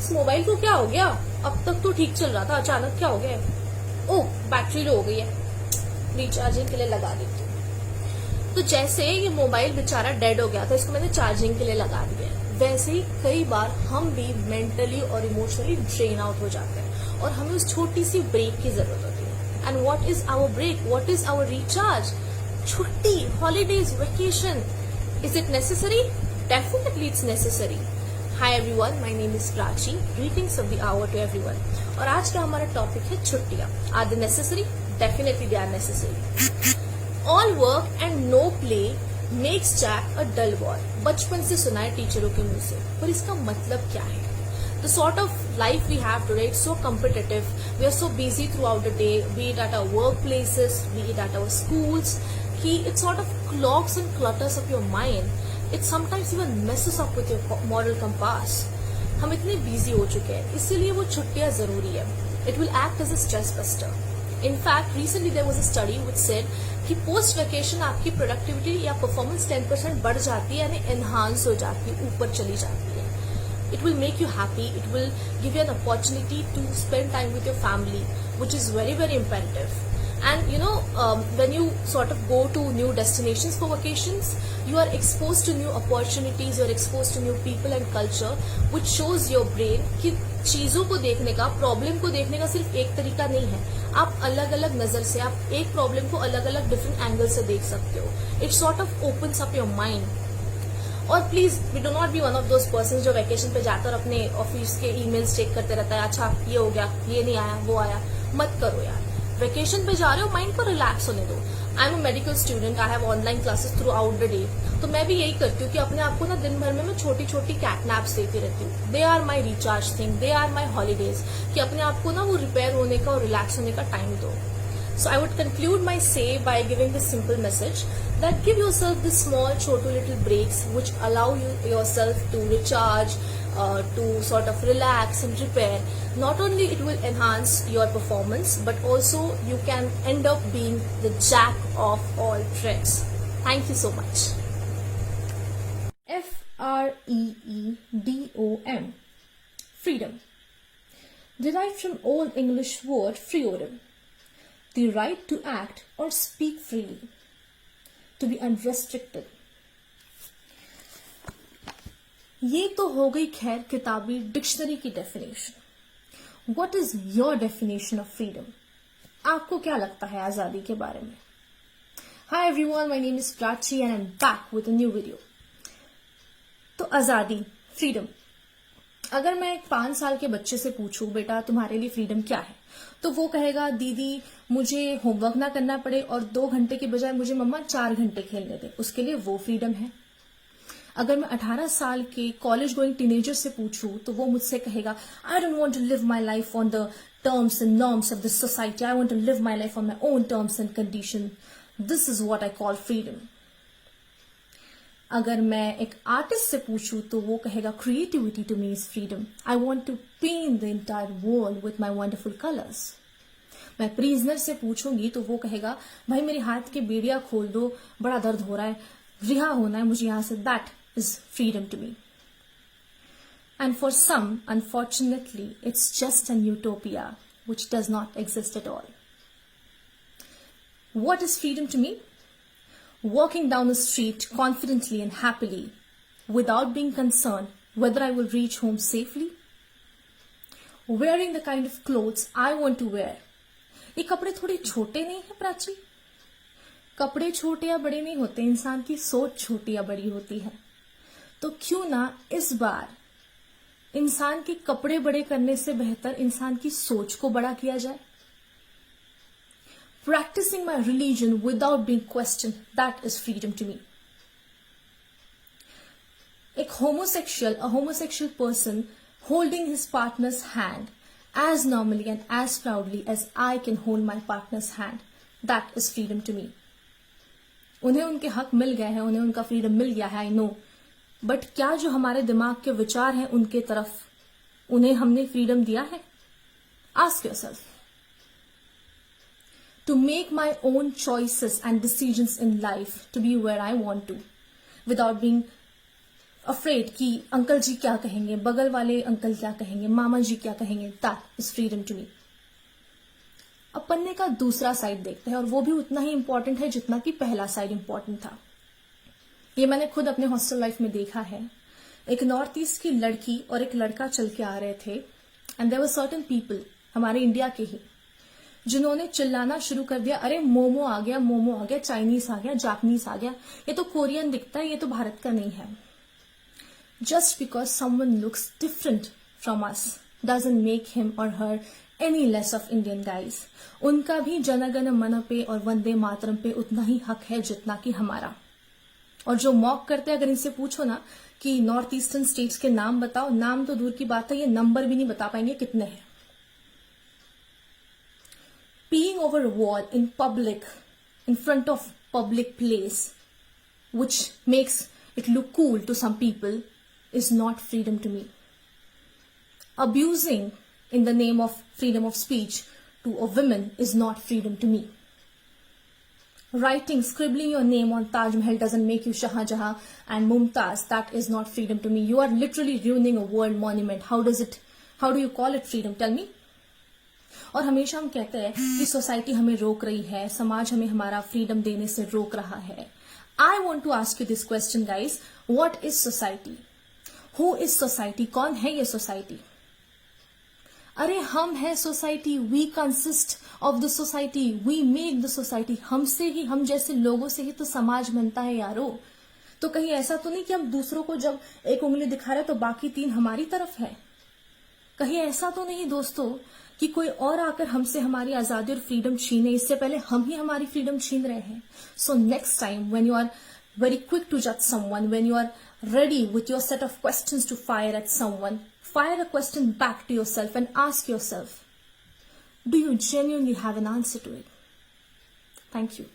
इस मोबाइल को क्या हो गया, अब तक तो ठीक चल रहा था, अचानक क्या हो गया है? ओह, बैटरी लो हो गई है, रिचार्जिंग के लिए लगा देती हूँ। तो जैसे ये मोबाइल बेचारा डेड हो गया था, इसको मैंने चार्जिंग के लिए लगा दिया, वैसे ही कई बार हम भी मेंटली और इमोशनली ड्रेन आउट हो जाते हैं और हमें उस छोटी सी ब्रेक की जरूरत होती है। And what is our break, what is our recharge? छुट्टी, holidays, vacation, is it necessary? Definitely it's necessary. Hi everyone, my name is Prachi, greetings of the hour to everyone. और आज का हमारा टॉपिक है छुट्टियां। Are they necessary? Definitely they are necessary. All work and no play makes Jack a dull boy. बचपन से सुना है टीचरों के मुंह से, पर इसका मतलब क्या है? The sort of life we have today, it's so competitive. We are so busy throughout the day, be it at our workplaces, be it at our schools. It sort of clogs and clutters up your mind. It sometimes even messes up with your moral compass. हम इतने busy हो चुके हैं, इसीलिए वो छुट्टियां जरूरी है. It will act as a stress buster. In fact, recently there was a study which said कि पोस्ट वेकेशन आपकी प्रोडक्टिविटी या परफॉर्मेंस 10% बढ़ जाती है, यानी एनहांस हो जाती है, ऊपर चली जाती है. It will make you happy. It will give you an opportunity to spend time with your family, which is very, very imperative. And when you sort of go to new destinations for vacations, you are exposed to new opportunities, you are exposed to new people and culture, which shows your brain कि चीजों को देखने का, problem को देखने का सिर्फ एक तरीका नहीं है. आप अलग अलग नजर से, आप एक प्रॉब्लम को अलग अलग डिफरेंट एंगल से देख सकते हो. It sort of opens up your mind. और please we do not be one of those person जो वेकेशन पे जाकर अपने ऑफिस के ईमेल्स चेक करते रहता है. अच्छा ये हो गया, ये नहीं आया, वो आया. मत करो यार. वेकेशन पे जा रहे हो, माइंड को रिलैक्स होने दो. I am a medical student, I have online classes through out the day. तो मैं भी यही करती हूँ कि अपने आप को ना दिन भर में मैं छोटी छोटी कैट नैप्स देती रहती हूँ. They are my recharge thing, they are my holidays, कि अपने आप को ना वो रिपेयर होने का और रिलैक्स होने का टाइम दो. So I would conclude my say by giving this simple message that give yourself these small, chotu little breaks which allow yourself to recharge, to sort of relax and repair. Not only it will enhance your performance, but also you can end up being the jack of all trades. Thank you so much. Freedom. Freedom. Derived from Old English word freedom. The right to act or speak freely, to be unrestricted. ये तो हो गई खैर किताबी dictionary की definition. What is your definition of freedom? आपको क्या लगता है आजादी के बारे में? Hi everyone, my name is Prachi and I'm back with a new video. तो आजादी, फ्रीडम. अगर मैं एक 5 साल के बच्चे से पूछूं, बेटा तुम्हारे लिए फ्रीडम क्या है, तो वो कहेगा दीदी मुझे होमवर्क ना करना पड़े और 2 घंटे के बजाय मुझे मम्मा 4 घंटे खेलने दे, उसके लिए वो फ्रीडम है. अगर मैं 18 साल के कॉलेज गोइंग टीनेजर से पूछूं, तो वो मुझसे कहेगा I don't want to live my life on the terms and norms of the society, I want to live my life on my own terms and condition. This is what I call freedom. अगर मैं एक artist से पूछूं, तो वो कहेगा creativity to me is freedom. I want to paint the entire world with my wonderful colours. मैं prisoner से पूछूंगी, तो वो कहेगा भाई मेरे हाथ के बेड़िया खोल दो, बड़ा दर्द हो रहा है, रिहा होना है मुझे यहां से. That is freedom to me. And for some unfortunately it's just an utopia which does not exist at all. What is freedom to me? Walking down the street confidently and happily without being concerned whether I will reach home safely. Wearing the kind of clothes I want to wear. ये कपड़े थोड़े छोटे नहीं है प्राची? कपड़े छोटे या बड़े नहीं होते, इंसान की सोच छोटी या बड़ी होती है. तो क्यों ना इस बार इंसान के कपड़े बड़े करने से बेहतर इंसान की सोच को बड़ा किया जाए. Practicing my religion without being questioned, that is freedom to me. A homosexual person holding his partner's hand as normally and as proudly as I can hold my partner's hand, that is freedom to me. उन्हें उनके हक मिल गए हैं, उन्हें उनका freedom मिल गया है, I know. But क्या जो हमारे दिमाग के विचार हैं उनके तरफ, उन्हें हमने फ्रीडम दिया है? Ask yourself. To make my own choices and decisions in life, to be where I want to, without being afraid कि अंकल जी क्या कहेंगे, बगल वाले अंकल क्या कहेंगे, मामा जी क्या कहेंगे, that is freedom to me. अब पन्ने का दूसरा साइड देखते हैं, और वो भी उतना ही इंपॉर्टेंट है जितना कि पहला साइड इंपॉर्टेंट था। ये मैंने खुद अपने हॉस्टल लाइफ में देखा है। एक नॉर्थ ईस्ट की लड़की और एक लड़का चल के आ रहे थे, and there were certain people, हमारे इंडिया के ही, जिन्होंने चिल्लाना शुरू कर दिया, अरे मोमो आ गया, मोमो आ गया, चाइनीज आ गया, जापानीज आ गया, ये तो कोरियन दिखता है, ये तो भारत का नहीं है। Just because someone looks different from us doesn't make him or her any less of Indian guys. उनका भी जनगण मन पे और वंदे मातरम पे उतना ही हक है जितना कि हमारा। और जो मॉक करते हैं, अगर इनसे पूछो ना कि नॉर्थ ईस्टर्न स्टेट्स के नाम बताओ, नाम तो दूर की बात है, ये नंबर भी नहीं बता पाएंगे कितने हैं। Peeing over a wall in public, in front of public place, which makes it look cool to some people, is not freedom to me. Abusing in the name of freedom of speech to a woman is not freedom to me. Writing, scribbling your name on Taj Mahal doesn't make you Shah Jahan and Mumtaz. That is not freedom to me. You are literally ruining a world monument. How do you call it freedom? Tell me. और हमेशा हम कहते हैं कि society हमें रोक रही है, समाज हमें हमारा फ्रीडम देने से रोक रहा है। I want to ask you this question guys, what is society? Who is society? कौन है ये सोसाइटी? अरे हम है society, we consist of the society, we make the society. हमसे ही, हम जैसे लोगों से ही तो समाज बनता है यारो। तो कहीं ऐसा तो नहीं कि हम दूसरों को जब एक उंगली दिखा रहे तो बाकी 3 हमारी तरफ है? कहीं ऐसा तो नहीं दोस्तों कि कोई और आकर हमसे हमारी आजादी और फ्रीडम छीने, इससे पहले हम ही हमारी फ्रीडम छीन रहे हैं। So next time when you are very quick to जज someone, when you are ready with your set of questions to fire at someone, fire a question back to yourself and ask yourself, do you genuinely have an answer to it? Thank you.